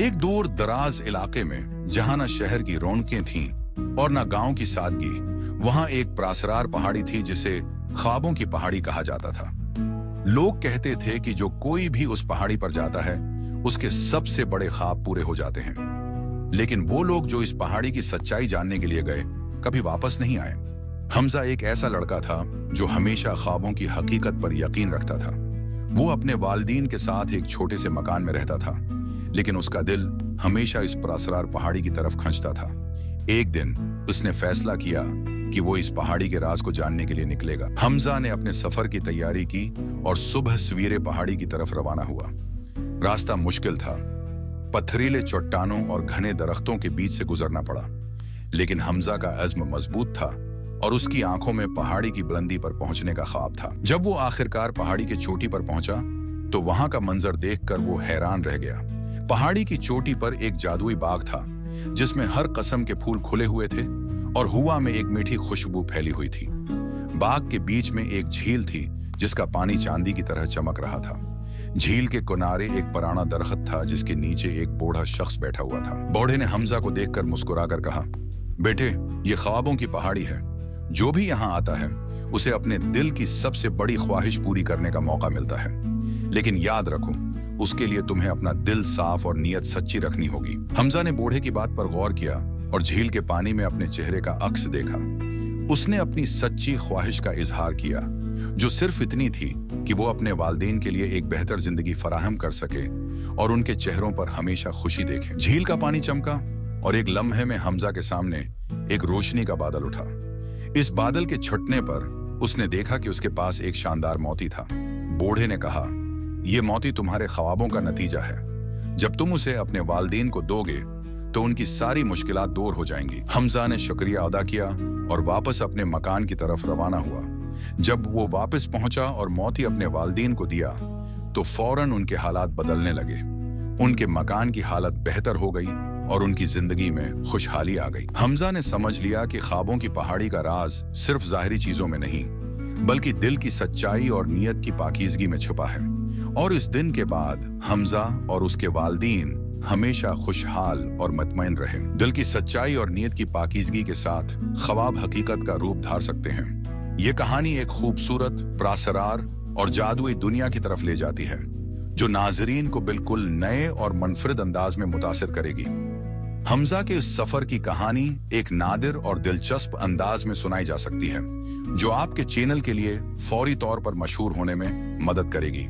एक दूर दराज इलाके में जहां न शहर की रौनकें थीं और न गांव की सादगी, वहां एक प्रासरार पहाड़ी थी जिसे ख्वाबों की पहाड़ी कहा जाता था। लोग कहते थे कि जो कोई भी उस पहाड़ी पर जाता है उसके सबसे बड़े ख्वाब पूरे हो जाते हैं। लेकिन वो लोग जो इस पहाड़ी की सच्चाई जानने के लिए गए कभी वापस नहीं आए। हमजा एक ऐसा लड़का था जो हमेशा ख्वाबों की हकीकत पर यकीन रखता था। वो अपने वालिदैन के साथ एक छोटे से मकान में रहता था, लेकिन उसका दिल हमेशा इस प्रासरार पहाड़ी की तरफ खींचता था। एक दिन उसने फैसला किया कि वो इस पहाड़ी के राज को जानने के लिए निकलेगा। हमजा ने अपने सफर की तैयारी की और सुबह सवेरे पहाड़ी की तरफ रवाना हुआ। रास्ता मुश्किल था, पत्थरीले चट्टानों और घने दरख्तों के बीच से गुजरना पड़ा, लेकिन हमजा का अज़्म मजबूत था और उसकी आंखों में पहाड़ी की बुलंदी पर पहुंचने का ख्वाब था। जब वो आखिरकार पहाड़ी की चोटी पर पहुंचा तो वहां का मंजर देखकर वो हैरान रह गया। पहाड़ी की चोटी पर एक जादुई बाग था जिसमें हर किस्म के फूल खुले हुए थे और हवा में एक मीठी खुशबू फैली हुई थी। बाग के बीच में एक झील थी जिसका पानी चांदी की तरह चमक रहा था। झील के किनारे एक पुराना दरख्त था जिसके नीचे एक बूढ़ा शख्स बैठा हुआ था। बूढ़े ने हमजा को देखकर मुस्कुराकर कहा, बेटे, ये ख्वाबों की पहाड़ी है। जो भी यहाँ आता है उसे अपने दिल की सबसे बड़ी ख्वाहिश पूरी करने का मौका मिलता है, लेकिन याद रखो उसके लिए तुम्हें अपना दिल साफ और नीयत सच्ची रखनी होगी। हमजा ने बूढ़े की बात पर गौर किया और झील के पानी में अपने चेहरे का अक्स देखा। उसने अपनी सच्ची ख्वाहिश का इजहार किया, जो सिर्फ इतनी थी कि वो अपने वालिदैन के लिए एक बेहतर जिंदगी फराहम कर सके और उनके चेहरों पर हमेशा खुशी देखे। झील का पानी चमका और एक लम्हे में हमजा के सामने एक रोशनी का बादल उठा। इस बादल के छुटने पर उसने देखा कि उसके पास एक शानदार मोती था। बूढ़े ने कहा, ये मोती तुम्हारे ख्वाबों का नतीजा है। जब तुम उसे अपने वालिदैन को दोगे तो उनकी सारी मुश्किलात दूर हो जाएंगी। हमजा ने शुक्रिया अदा किया और वापस अपने मकान की तरफ रवाना हुआ। जब वो वापस पहुंचा और मोती अपने वालिदैन को दिया तो फौरन उनके हालात बदलने लगे। उनके मकान की हालत बेहतर हो गई और उनकी जिंदगी में खुशहाली आ गई। हमजा ने समझ लिया कि ख्वाबों की पहाड़ी का राज सिर्फ जाहिरी चीजों में नहीं, बल्कि दिल की सच्चाई और नीयत की पाकीज़गी में छुपा है। और इस दिन के बाद हमजा और उसके वालिदैन हमेशा खुशहाल और मुतमईन रहे। दिल की सच्चाई और नीयत की पाकीज़गी के साथ ख्वाब हकीकत का रूप धार सकते हैं। ये कहानी एक खूबसूरत, प्रासरार और जादुई दुनिया की तरफ ले जाती है, जो नाजरीन को बिल्कुल नए और मुनफरिद अंदाज में मुतासिर करेगी। हमजा के इस सफर की कहानी एक नादिर और दिलचस्प अंदाज में सुनाई जा सकती है, जो आपके चैनल के लिए फौरी तौर पर मशहूर होने में मदद करेगी।